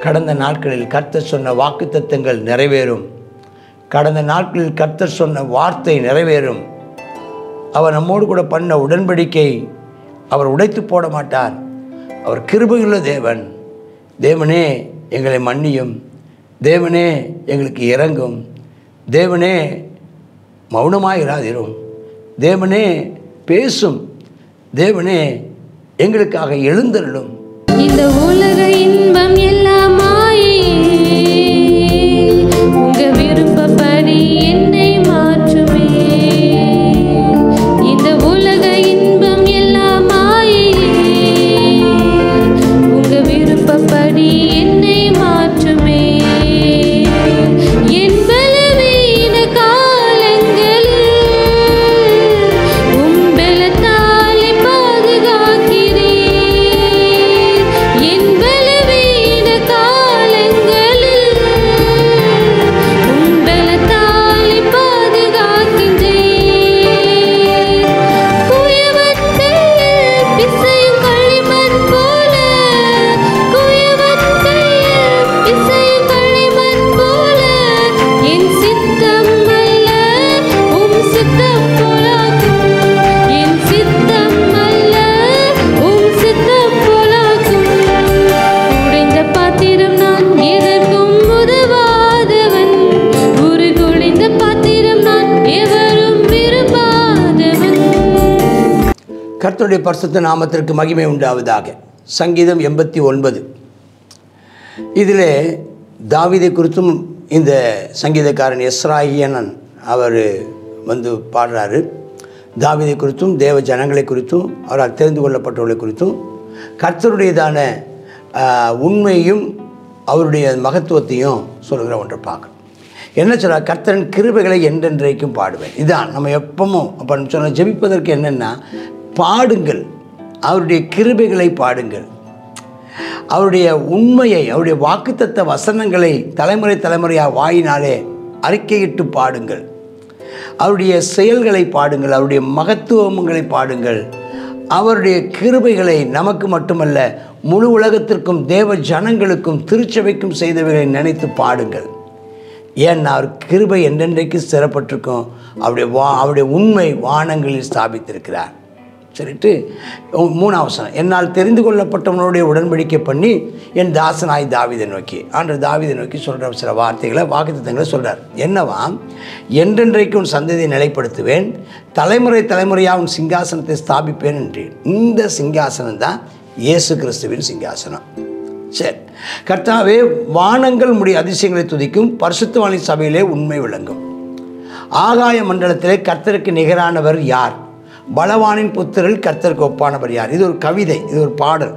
கடந்த நாட்களில் கர்த்தர் சொன்ன வாக்குத்தத்தங்கள் நிறைவேறும். கடந்த நாட்களில் கர்த்தர் சொன்ன வார்த்தை நிறைவேறும். அவர் நம்மோடு கூட பண்ண உடன்படிக்கை அவர் உடைத்து போட மாட்டார். அவர் கிருபையுள்ள தேவன். தேவனே எங்களை மன்னியும், தேவனே எங்களுக்கு இரங்கும், தேவனே மௌனமாயிராதிரும், தேவனே பேசும், தேவனே எங்களுக்காக எழுந்தருளும். இந்த உலக இன்பம் எல்லாம் மாயே, உங்க விருப்பப்படி என்னை மாற்றுமே. இந்த உலக இன்பம் எல்லாம் மாயே, உங்க விருப்பப்படி என்னை மாற்றுமே. என் பலவீன காலங்களில் உம்பலத்தாலே பாதுகாக்கிறீர். என் பலவீன காலங்களில் உம்பலத்தாலே பாதுகாக்கின்றீர். குயவன்கையில் பிசையும் களிமண் போல, குயவன்கையில் பிசையும் களிமண் போல, என் சித்தம் அல்ல உம் சித்தம் போலாகும். என் சித்தம் அல்ல உம் சித்தம் போலாகும். உடைந்த பாத்திரம் நான் எதற்கும் உதவாதவன், உருகுலைந்த பாத்திரம் நான் எவரும் விரும்பாதவன். கர்த்தருடைய பரிசுத்த நாமத்திற்கு மகிமை உண்டாவதாக. சங்கீதம் 89. இதில் தாவீதை குறித்தும் இந்த சங்கீதக்காரன் எஸ்ராயியனன் அவர் வந்து பாடுறாரு. தாவீதை குறித்தும் தேவ ஜனங்களை குறித்தும் அவரால் தெரிந்து கொள்ளப்பட்டவர்களை குறித்தும் கர்த்தருடையதான உண்மையும் அவருடைய மகத்துவத்தையும் சொல்கிற ஒன்றை பார்க்கணும். என்ன சொல்ல, கர்த்தரின் கிருபைகளை என்றென்றைக்கும் பாடுவேன். இதுதான் நம்ம எப்பவும் அப்போ சொன்ன ஜெபிப்பதற்கு என்னென்னா, பாடுங்கள், அவருடைய கிருபைகளை பாடுங்கள், அவருடைய உண்மையை, அவருடைய வாக்குத்தத்த வசனங்களை தலைமுறை தலைமுறையாக வாயினாலே அறிக்கையிட்டு பாடுங்கள், அவருடைய செயல்களை பாடுங்கள், அவருடைய மகத்துவங்களை பாடுங்கள், அவருடைய கிருபைகளை நமக்கு மட்டுமல்ல முழு உலகத்திற்கும் தேவ ஜனங்களுக்கும் திருச்சபைக்கும் செய்தவைகளை நினைத்து பாடுங்கள். ஏன்னா அவர் கிருபை என்றென்றைக்கு ஸ்திரப்பட்டிருக்கும். அவருடைய உண்மை வானங்களில் ஸ்தாபித்திருக்கிறார். சரிட்டு 3ஆம் வசனம், என்னால் தெரிந்து கொள்ளப்பட்டவனுடைய உடன்படிக்கை பண்ணி என் தாசனாய் தாவீதை நோக்கி, ஆண்டவர் தாவீதை நோக்கி சொல்கிற சில வார்த்தைகளை வாக்குத்தத்தங்களை சொல்கிறார். என்னவாம், என்றென்றைக்கு உன் சந்ததியை நிலைப்படுத்துவேன், தலைமுறை தலைமுறையாக உன் சிங்காசனத்தை ஸ்தாபிப்பேன் என்றேன். இந்த சிங்காசனம் தான் இயேசு கிறிஸ்துவின் சிங்காசனம். சரி, கர்த்தாவே வானங்கள் முடிய அதிசயங்களை துதிக்கும், பரிசுத்தவானின் சபையிலே உண்மை விளங்கும். ஆகாய மண்டலத்திலே கர்த்தருக்கு நிகரானவர் யார்? பலவானின் புத்திரில் கர்த்தருக்கு ஒப்பானவர் யார்? இது ஒரு கவிதை, இது ஒரு பாடல்.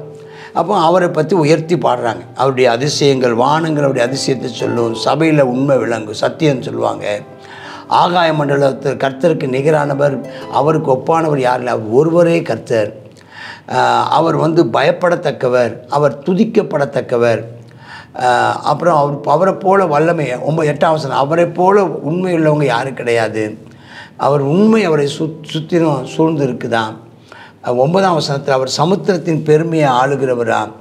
அப்போ அவரை பற்றி உயர்த்தி பாடுறாங்க. அவருடைய அதிசயங்கள், வானங்கள் அவருடைய அதிசயத்தை சொல்லும், சபையில் உண்மை விளங்கும், சத்தியம் சொல்லுவாங்க. ஆகாய மண்டலத்தில் கர்த்தருக்கு நிகரானவர், அவருக்கு ஒப்பானவர் யார்? அவர் ஒருவரே கர்த்தர். அவர் வந்து பயப்படத்தக்கவர், அவர் துதிக்கப்படத்தக்கவர். அப்புறம் அவரை போல வல்லமை, 8ஆம் வசனம், அவரை போல உண்மை உள்ளவங்க யாரும் கிடையாது. அவர் உண்மை அவரை சுற்றிலும் சூழ்ந்து இருக்குதான். 9ஆம் வசனத்தில் அவர் சமுத்திரத்தின் பெருமையை ஆளுகிறவராம்,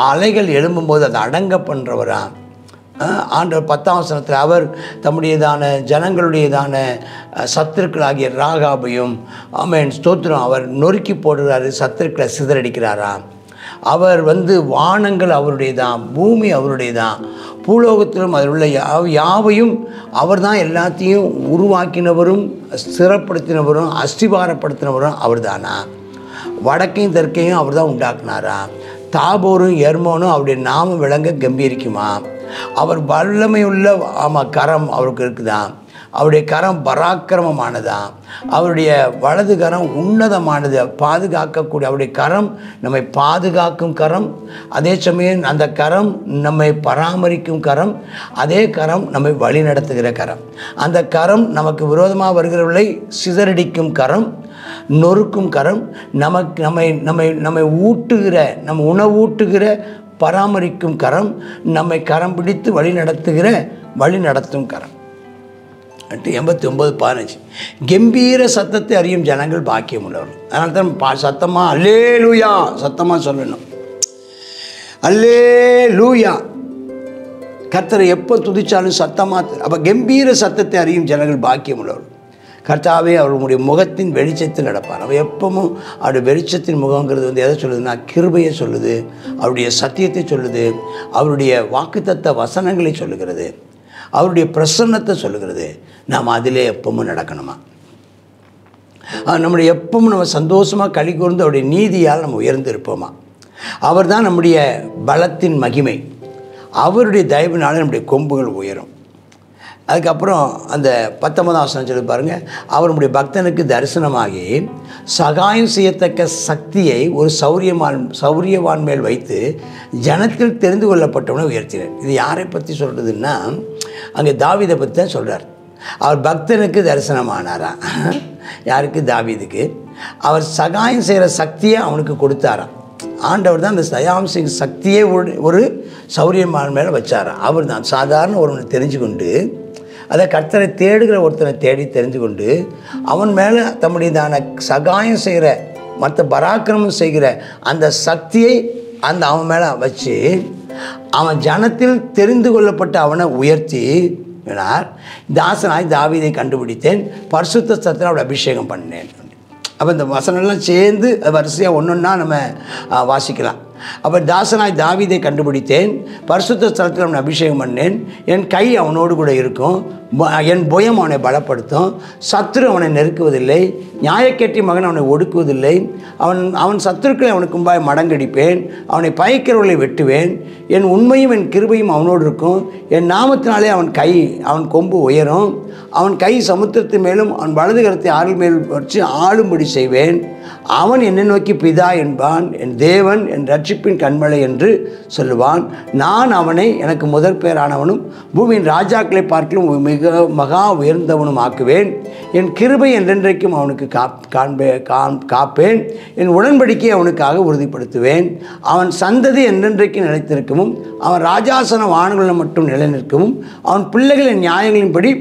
அலைகள் எழும்பும்போது அதை அடங்க பண்ணுறவராம். ஆண்டவர் 10ஆம் வசனத்தில் அவர் தம்முடையதான ஜனங்களுடையதான சத்துருக்களாகிய ராகாபையும் ஆமென் ஸ்தோத்திரம் அவர் நொறுக்கி போடுறாரு, சத்துருக்களை சிதறடிக்கிறாராம். அவர் வந்து வானங்கள் அவருடையதான், பூமி அவருடையதான், பூலோகத்திலும் அதில் உள்ள யாவையும் அவர் தான் எல்லாத்தையும் உருவாக்கினவரும் ஸ்திரப்படுத்தினவரும் அஸ்திபாரப்படுத்தினவரும் அவர் தானா. வடக்கையும் தெற்கையும் அவர் தான் உண்டாக்குனாரா. தாபோரும் எர்மோனும் அவருடைய நாமம் விளங்க கம்பீரிக்குமா. அவர் வல்லமையுள்ள கரம் அவருக்கு இருக்குதான். அவருடைய கரம் பராக்கிரமமானதான். அவருடைய வலது கரம் உன்னதமானது, பாதுகாக்கக்கூடிய அவருடைய கரம் நம்மை பாதுகாக்கும் கரம். அதே சமயம் அந்த கரம் நம்மை பராமரிக்கும் கரம். அதே கரம் நம்மை வழி நடத்துகிற கரம். அந்த கரம் நமக்கு விரோதமாக வருகிறவர்களை சிதறடிக்கும் கரம், நொறுக்கும் கரம். நம்மை ஊட்டுகிற, நம்ம உணவூட்டுகிற பராமரிக்கும் கரம். நம்மை கரம் பிடித்து வழி நடத்தும் கரம். 89:15 கம்பீர சத்தத்தை அறியும் ஜனங்கள் பாக்கியம் உள்ளவர்கள். அதனால தான் சத்தமாக அல்லேலூயா சத்தமாக சொல்லணும். அல்லேலூயா கர்த்தரை எப்போ துதிச்சாலும் சத்தமாக, அப்போ கம்பீர சத்தத்தை அறியும் ஜனங்கள் பாக்கியம் உள்ளவர். கர்த்தாவே அவருடைய முகத்தின் வெளிச்சத்தில் நடப்பார். அவர் எப்பவும் அவருடைய வெளிச்சத்தின் முகங்கிறது எதை சொல்லுதுன்னா கிருபையை சொல்லுது, அவருடைய சத்தியத்தை சொல்லுது, அவருடைய வாக்குத்தத்த வசனங்களை சொல்லுகிறது, அவருடைய பிரசன்னத்தை சொல்லுகிறது. நாம் அதிலே எப்பவும் நடக்கணுமா? நம்முடைய எப்பவும் நம்ம சந்தோஷமாக களி கூர்ந்து அவருடைய நீதியால் நம்ம உயர்ந்து இருப்போமா? அவர் தான் நம்முடைய பலத்தின் மகிமை. அவருடைய தயவுனால நம்முடைய கொம்புகள் உயரும். அதுக்கப்புறம் அந்த 19ஆம் வசனம் சொல்லி பாருங்கள், அவர் நம்முடைய பக்தனுக்கு தரிசனமாகி சகாயம் செய்யத்தக்க சக்தியை ஒரு சௌரியவான் மேல் வைத்து ஜனத்தில் தெரிந்து கொள்ளப்பட்டவனை உயர்த்தினார். இது யாரை பற்றி சொல்கிறதுன்னா அங்கே தாவீதை பற்றி தான் சொல்கிறார். அவர் பக்தனுக்கு தரிசனமானாரா? யாருக்கு? தாவீதுக்கு. அவர் சகாயம் செய்கிற சக்தியை அவனுக்கு கொடுத்தாராம். ஆண்டவர் தான் அந்த சகாயம் செய்கிற சக்தியை ஒரு சௌரியமான மேலே வச்சாராம். அவர் தான் சாதாரண ஒருவனை தெரிஞ்சு கொண்டு, அதை கர்த்தரை தேடுகிற ஒருத்தனை தேடி தெரிஞ்சு கொண்டு அவன் மேலே தம்முடையதான சகாயம் செய்கிற மற்ற பராக்கிரமம் செய்கிற அந்த சக்தியை அவன் மேலே வச்சு அவன் ஜனத்தில் தெரிந்து கொள்ளப்பட்ட அவனை உயர்த்தி தாசனாய் தாவீதை கண்டுபிடித்தேன், பரிசுத்த ஸ்தலத்தில் அவளை அபிஷேகம் பண்ணேன். அப்போ இந்த வசனம்லாம் சேர்ந்து வரிசையாக ஒன்றொன்னா நம்ம வாசிக்கலாம். அப்போ தாசனாய் தாவீதை கண்டுபிடித்தேன், பரிசுத்த ஸ்தலத்தில் அவனை அபிஷேகம் பண்ணேன், என் கை அவனோடு கூட இருக்கும், என் புயம் அவனை பலப்படுத்தும், சத்துரு அவனை நெருக்குவதில்லை, நியாயக்கேட்டி மகன் அவனை ஒடுக்குவதில்லை, அவன் சத்துருக்களை அவனுக்கு முன்பாய் மடங்கடிப்பேன், அவனை பயக்கிறவர்களை வெட்டுவேன், என் உண்மையும் என் கிருபையும் அவனோடு இருக்கும், என் நாமத்தினாலே அவன் கொம்பு உயரும், அவன் கை சமுத்திரத்தின் மேலும் அவன் வலது கரத்தை ஆறில் மேல் வச்சு ஆளும்படி செய்வேன், அவன் என்னை நோக்கி பிதா என்பான், என் தேவன் என் ரட்சிப்பின் கண்மலை என்று சொல்லுவான், நான் அவனை எனக்கு முதற் பேரானவனும் பூமியின் ராஜாக்களை பார்க்கலும் மிக மகா உயர்ந்தவனும் ஆக்குவேன், என் கிருபை என்றென்றைக்கும் அவனுக்கு காப்பேன், என் உடன்படிக்கை அவனுக்காக உறுதிப்படுத்துவேன், அவன் சந்ததி என்றென்றைக்கு நிலைத்திருக்கவும் அவன் ராஜாசன வானங்களில் மட்டும் நிலை நிற்கவும் அவன் பிள்ளைகள் என் நியாயங்களின்படி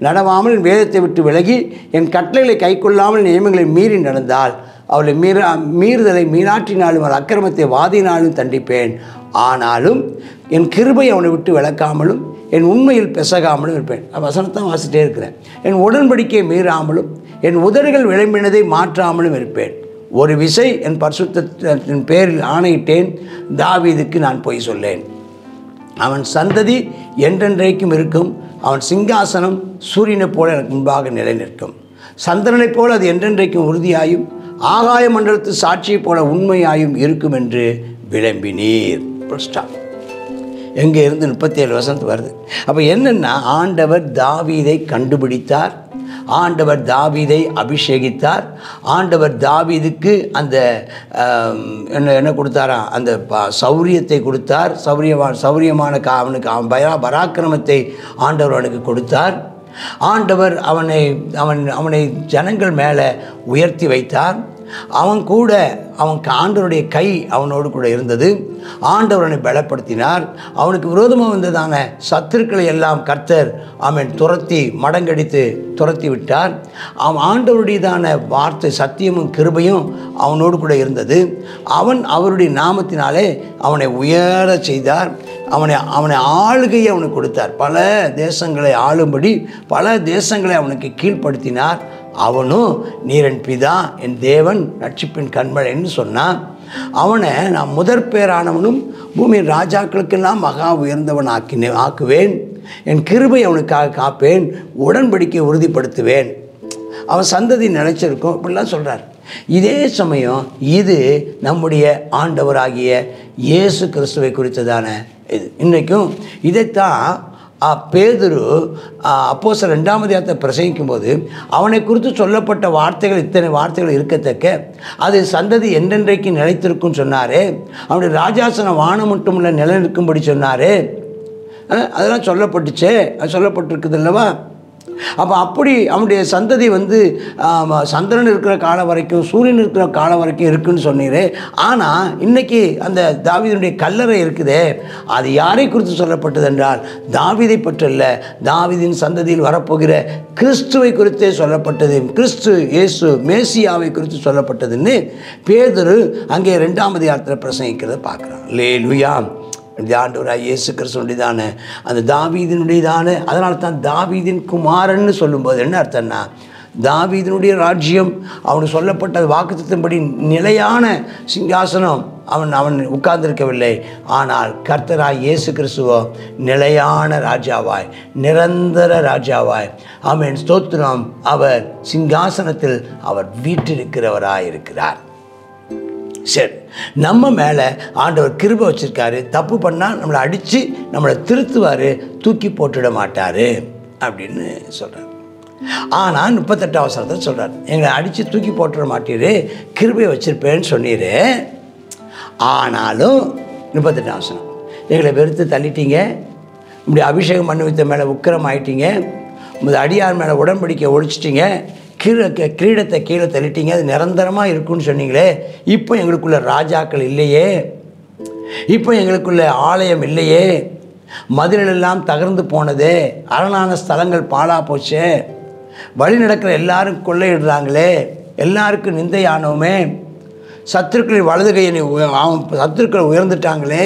நடவாமல் என் வேதத்தை விட்டு விலகி என் கட்டளைகளை கை கொள்ளாமல் நியமங்களை மீறி நடந்தால் அவளை மீறுதலை மீனாற்றினாலும் அவர் அக்கிரமத்தை வாதினாலும் தண்டிப்பேன், ஆனாலும் என் கிருபை அவனை விட்டு விளக்காமலும் என் உண்மையில் பெசகாமலும் இருப்பேன். வசனத்தான் வாசிட்டே இருக்கிறேன். என் உடன்படிக்கையை மீறாமலும் என் உதடுகள் விளம்பினதை மாற்றாமலும் இருப்பேன். ஒரு விசை என் பரிசுத்தத்தின் பேரில் ஆணையிட்டேன், தாவீதுக்கு நான் பொய் சொல்லேன். அவன் சந்ததி என்றென்றைக்கும் இருக்கும், அவன் சிங்காசனம் சூரியனைப் போல எனக்கு முன்பாக நிலை நிற்கும், சந்திரனைப் போல அது என்றென்றைக்கும் உறுதியாயும் ஆகாய மண்டலத்து சாட்சியைப் போல உண்மையாயும் இருக்கும் என்று விளம்பினீர். எங்கே இருந்து 37 வசனத்து வருது. அப்போ என்னென்னா, ஆண்டவர் தாவீதை கண்டுபிடித்தார், ஆண்டவர் தாவீதை அபிஷேகித்தார், ஆண்டவர் தாவீதுக்கு அந்த என்ன கொடுத்தாரா, அந்த சௌரியத்தை கொடுத்தார், சௌரியமான அவனுக்கு பராக்கிரமத்தை ஆண்டவர் அவனுக்கு கொடுத்தார். ஆண்டவர் அவனை ஜனங்கள் மேலே உயர்த்தி வைத்தார். ஆண்டவருடைய கை அவனோடு கூட இருந்தது. ஆண்டவர் அவனை பலப்படுத்தினார். அவனுக்கு விரோதமாக வந்ததான சத்துருக்களை எல்லாம் கர்த்தர் துரத்தி மடங்கடித்து துரத்தி விட்டார். ஆண்டவருடையதான வார்த்தை சத்தியமும் கிருபையும் அவனோடு கூட இருந்தது. அவருடைய நாமத்தினாலே அவனை உயர செய்தார். அவனை ஆளுகையை அவனுக்கு கொடுத்தார். பல தேசங்களை ஆளும்படி பல தேசங்களை அவனுக்கு கீழ்ப்படுத்தினார். அவனும் நீரன் பிதா என் தேவன் ரட்சிப்பின் கண்மலைன்னு சொன்னான். அவனை நான் முதற் பேரானவனும் பூமியின் ராஜாக்களுக்கெல்லாம் மகா உயர்ந்தவன் ஆக்குவேன், என் கிருபை அவனுக்காக காப்பேன், உடன்படிக்கை உறுதிப்படுத்துவேன், அவன் சந்ததி நினைச்சிருக்கும் இப்படிலாம் சொல்கிறார். இதே சமயம் இது நம்முடைய ஆண்டவராகிய இயேசு கிறிஸ்துவை குறித்ததான இது. இன்றைக்கும் இதைத்தான் பேதுரு அப்போஸ்தலர் 2ஆம் அதிகாரத்தை பிரசங்கிக்கும் போது அவனை குறித்து சொல்லப்பட்ட வார்த்தைகள் இத்தனை வார்த்தைகள் இருக்கத்தக்க அது சந்ததி என்றென்றைக்கு நிலைத்திருக்குன்னு சொன்னாரே, அவனுடைய ராஜாசன வானம் மட்டுமில்ல நிலை நிற்கும்படி சொன்னாரே, அதெல்லாம் சொல்லப்பட்டுச்சே, அது சொல்லப்பட்டிருக்குது அல்லவா. அப்போ அப்படி அவனுடைய சந்ததி சந்திரன் இருக்கிற காலம் வரைக்கும் சூரியன் இருக்கிற காலம் வரைக்கும் இருக்குன்னு சொன்னீரே. ஆனால் இன்றைக்கி அந்த தாவீதுடைய கல்லறை இருக்குதே, அது யாரை குறித்து சொல்லப்பட்டது என்றால் தாவீதை பற்றல்ல, தாவீதின் சந்ததியில் வரப்போகிற கிறிஸ்துவை குறித்தே சொல்லப்பட்டது. கிறிஸ்து இயேசு மேசியாவை குறித்து சொல்லப்பட்டதுன்னு பேதுரு அங்கே 2ஆம் அதிகாரத்தில் பிரசங்கிக்கிறத பார்க்குறான். அல்லேலூயா. இந்த ஆண்டவராக இயேசு கிறிஸ்துனுடையதான அந்த தாவீதினுடையதான, அதனால தான் தாவீதின் குமாரன்னு சொல்லும்போது என்ன அர்த்தம்னா, தாவீதினுடைய ராஜ்யம் அவனுக்கு சொல்லப்பட்ட வாக்குத்தத்தின்படி நிலையான சிங்காசனம் அவன் உட்கார்ந்திருக்கவில்லை. ஆனால் கர்த்தராய் இயேசு கிறிஸ்துவோ நிலையான ராஜாவாய், நிரந்தர ராஜாவாய், ஆமென், ஸ்தோத்திரம், அவர் சிங்காசனத்தில் அவர் வீற்றிருக்கிறவராயிருக்கிறார். சரி, நம்ம மேலே ஆண்டவர் கிருபை வச்சுருக்காரு. தப்பு பண்ணால் நம்மளை அடித்து நம்மளை திருத்துவார், தூக்கி போட்டுட மாட்டார் அப்படின்னு சொல்கிறார். ஆனால் 38 வசனத்தில் சொல்கிறார், எங்களை அடித்து தூக்கி போட்டுட மாட்டீர், கிருபையை வச்சுருப்பேன்னு சொன்னீர். ஆனாலும் 38 வசனம், எங்களை வெறுத்து தள்ளிட்டீங்க, இப்படி அபிஷேகம் பண்ணி வைத்த மேலே உக்கிரம் ஆயிட்டீங்க, அடியார் மேலே உடன்படிக்கை ஒழிச்சிட்டிங்க, கிரீடத்தை கீழே தள்ளிட்டீங்க, அது நிரந்தரமாக இருக்குன்னு சொன்னீங்களே, இப்போ எங்களுக்குள்ள ராஜாக்கள் இல்லையே, இப்போ எங்களுக்குள்ள ஆலயம் இல்லையே, மதிலெல்லாம் தகர்ந்து போனதே, அரணான ஸ்தலங்கள் பாழா போச்சே, வழி நடக்கிற எல்லாரும் கொள்ளையிடுறாங்களே, எல்லாருக்கும் நிந்தையானோமே, சத்துருக்களின் வலது கையை சத்துருக்கள் உயர்ந்துட்டாங்களே,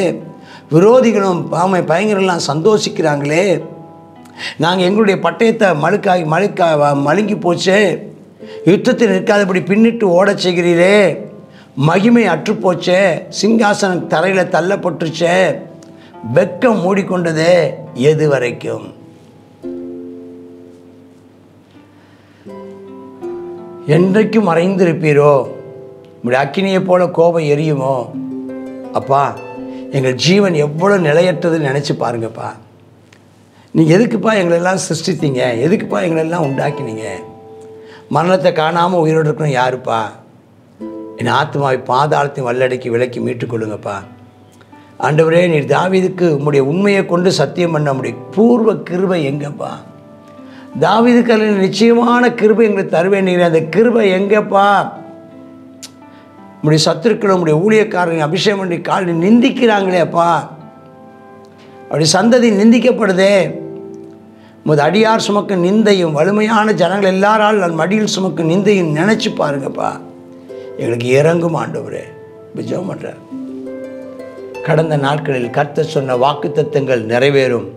விரோதிகளும் பயங்கரெல்லாம் சந்தோஷிக்கிறாங்களே, நாங்கள் எங்களுடைய பட்டயத்தை மழுங்கி போச்சே, யுத்தத்தில் நிற்காதபடி பின்னிட்டு ஓடச் செய்கிறீரே, மகிமை அற்றுப்போச்சே, சிங்காசனம் தரையில் தள்ளப்பட்டுச்சே, வெக்கம் மூடிக்கொண்டதே எது வரைக்கும்? என்றைக்கு மறைந்திருப்பீரோ, இப்படி அக்கினியை போல கோபம் எரியுமோ? அப்பா, எங்கள் ஜீவன் எவ்வளோ நிலையற்றதுன்னு நினச்சி பாருங்கப்பா. நீங்கள் எதுக்குப்பா எங்களெல்லாம் சிருஷ்டித்தீங்க? எதுக்குப்பா எங்களெல்லாம் உண்டாக்கினீங்க? மரணத்தை காணாமல் உயிரோடு இருக்கணும் யாருப்பா? என் ஆத்மாவை பாதாளத்தையும் வல்லடைக்கு விலக்கி மீட்டுக்கொள்ளுங்கப்பா. ஆண்டவரே, நீர் தாவீதுக்கு உம்முடைய உண்மையை கொண்டு சத்தியம் பண்ண முடியும் பூர்வ கிருபை எங்கப்பா? தாவீதுக்கு நிச்சயமான கிருபை எங்களுக்கு தருவேன், அந்த கிருபை எங்கப்பா? உம்முடைய சத்துருக்கள் உம்முடைய ஊழியக்காரங்க அபிஷேகம் பண்ணி காலில் நிந்திக்கிறாங்களே அப்பா, அப்படி சந்ததி நிந்திக்கப்படுதே, அடியார் சுமக்க நிந்தையும் வலிமையான ஜனங்கள் எல்லாரால் நான் மடியில் சுமக்க நிந்தையும் நினச்சி பாருங்கப்பா. எங்களுக்கு இறங்கும் ஆண்டவரே, ஜெபம் பண்ணுறார். கடந்த நாட்களில் கர்த்தர் சொன்ன வாக்குத்தத்தங்கள் நிறைவேறும்.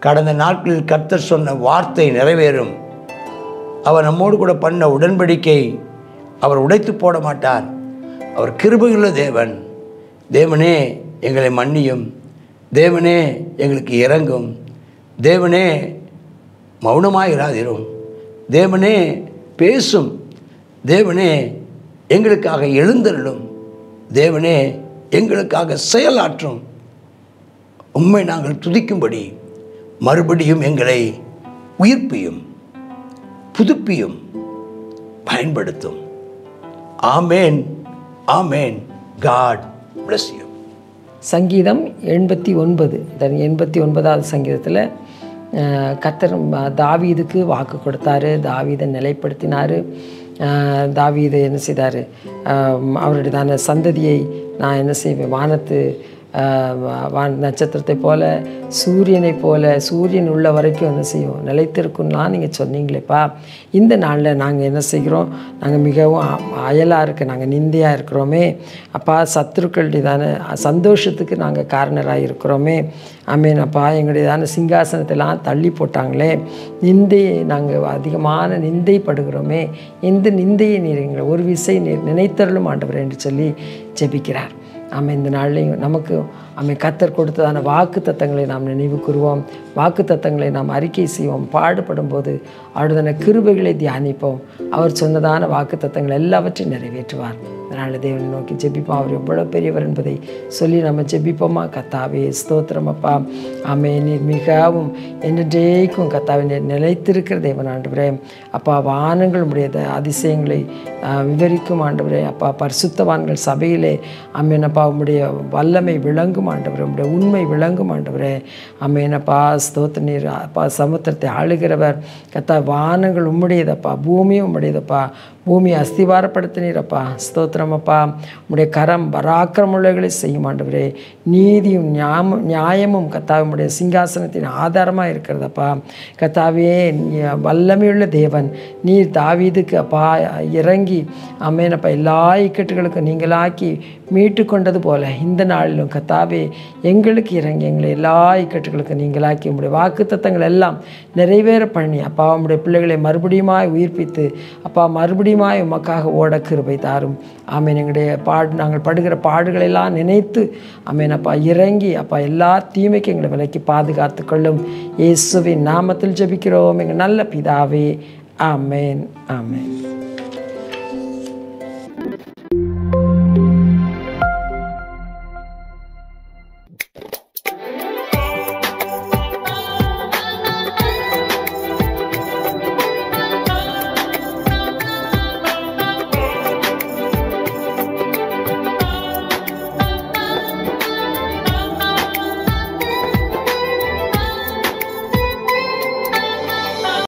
கடந்த நாட்களில் கர்த்தர் சொன்ன வார்த்தை நிறைவேறும். அவர் நம்மோடு கூட பண்ண உடன்படிக்கை அவர் உடைத்து போட மாட்டார். அவர் கிருபையுள்ள தேவன். தேவனே, எங்களை மன்னியும். தேவனே, எங்களுக்கு இறங்கும். தேவனே, மௌனமாயிராதிரும். தேவனே, பேசும். தேவனே, எங்களுக்காக எழுந்தருளும். தேவனே, எங்களுக்காக செயலாற்றும். உம்மை நாங்கள் துதிக்கும்படி மறுபடியும் எங்களை உயிர்ப்பியும் புதுப்பியும் பயன்படுத்தும். ஆமேன், ஆமேன். God bless you. சங்கீதம் 89, 89வது சங்கீதத்தில் கர்த்தர் தாவீதுக்கு வாக்கு கொடுத்தாரு, தாவீதை நிலைப்படுத்தினார். தாவீது என்ன செய்தார்? அவருடையதான சந்ததியை நான் என்ன செய்வேன், வானத்து நட்சத்திரத்தை போல, சூரியனை போல, சூரியன் உள்ள வரைக்கும் என்ன செய்யும், நிலைத்திருக்கும்லாம் நீங்கள் சொன்னீங்களேப்பா. இந்த நாளில் நாங்கள் என்ன செய்கிறோம்? நாங்கள் மிகவும் அயலாக இருக்க, நாங்கள் நிந்தையாக இருக்கிறோமே அப்பா. சத்துருக்களுடையதான சந்தோஷத்துக்கு நாங்கள் காரணராக இருக்கிறோமே. ஆமேன் அப்பா. எங்களுடையதான சிங்காசனத்தெல்லாம் தள்ளி போட்டாங்களே, நிந்தையை நாங்கள் அதிகமான நிந்தைப்படுகிறோமே. இந்த நிந்தையை நீர் எங்களை ஒரு விசை நீர் நினைத்தருளும் ஆண்டவர் என்று சொல்லி ஜெபிக்கிறார். ஆமாம், இந்த நாள்லையும் நமக்கு கர்த்தர் கொடுத்ததான வாக்கு தத்தங்களை நாம் நினைவு கூறுவோம். வாக்கு தத்தங்களை நாம் அறிக்கை செய்வோம். பாடுபடும் போது அவருடைய கிருபைகளை தியானிப்போம். அவர் சொன்னதான வாக்கு தத்தங்கள் எல்லாவற்றையும் நிறைவேற்றுவார். அதனால் தேவனை நோக்கி ஜெபிப்போம். அவர் எவ்வளோ பெரியவர் என்பதை சொல்லி நம்ம ஜெபிப்போமா? கர்த்தாவே ஸ்தோத்திரம் அப்பா. ஆமே, நீர் மிகவும் என்றைக்கும் கர்த்தாவே நீர் நிலைத்திருக்கிற தேவன் ஆண்டவரே அப்பா. வானங்கள் உடைய அதிசயங்களை விவரிக்கும் ஆண்டவரே அப்பா. பரிசுத்தவான்கள் சபையிலே ஆமேனப்பா உம்முடைய வல்லமை விளங்கும் ஆண்டவரே, உம்முடைய உண்மை விளங்கும் ஆண்டவரே. ஆமேனப்பா ஸ்தோத்திர நீர் அப்பா. சமுத்திரத்தை ஆளுகிறவர் கர்த்தா. வானங்கள் உம்முடையதப்பா, பூமியும் உம்முடையதப்பா. பூமியை அஸ்திவாரப்படுத்தினீரப்பா. ஸ்தோத்திரம் ஸ்தோத்திரம் அப்பா. உம்முடைய கரம் பராக்கிரமுள்ளவர்களை செய்யும் ஆண்டவரே. நீதியும் நியாயமும் கர்த்தாவே உம்முடைய சிங்காசனத்தின் ஆதாரமாக இருக்கிறதப்பா. கர்த்தாவே வல்லமையுள்ள தேவன், நீர் தாவீதுக்கு அப்பா இறங்கி ஆமென் அப்பா எல்லா இக்கட்டுகளுக்கும் நீங்களாக்கி மீட்டு கொண்டது போல இந்த நாளிலும் கர்த்தாவே எங்களுக்கு இறங்கி எங்களை எல்லா இக்கட்டுகளுக்கும் நீங்களாக்கி உம்முடைய வாக்குத்தத்தங்கள் எல்லாம் நிறைவேற பண்ணி அப்பா உம்முடைய பிள்ளைகளை மறுபடியுமாய் உயிர்ப்பித்து அப்பா மறுபடியுமாய் உமக்காக ஓட கிருபை தாரும். ஆமென். எங்களுடைய நாங்கள் படுகிற பாடுகளெல்லாம் நினைத்து ஆமென் அப்பா இறங்கி அப்பா எல்லா தீமைக்கு எங்களை விலக்கி பாதுகாத்து கொள்ளும். இயேசுவின் நாமத்தில் ஜெபிக்கிறோம் எங்கள் நல்ல பிதாவே. ஆமென். ஆமென்.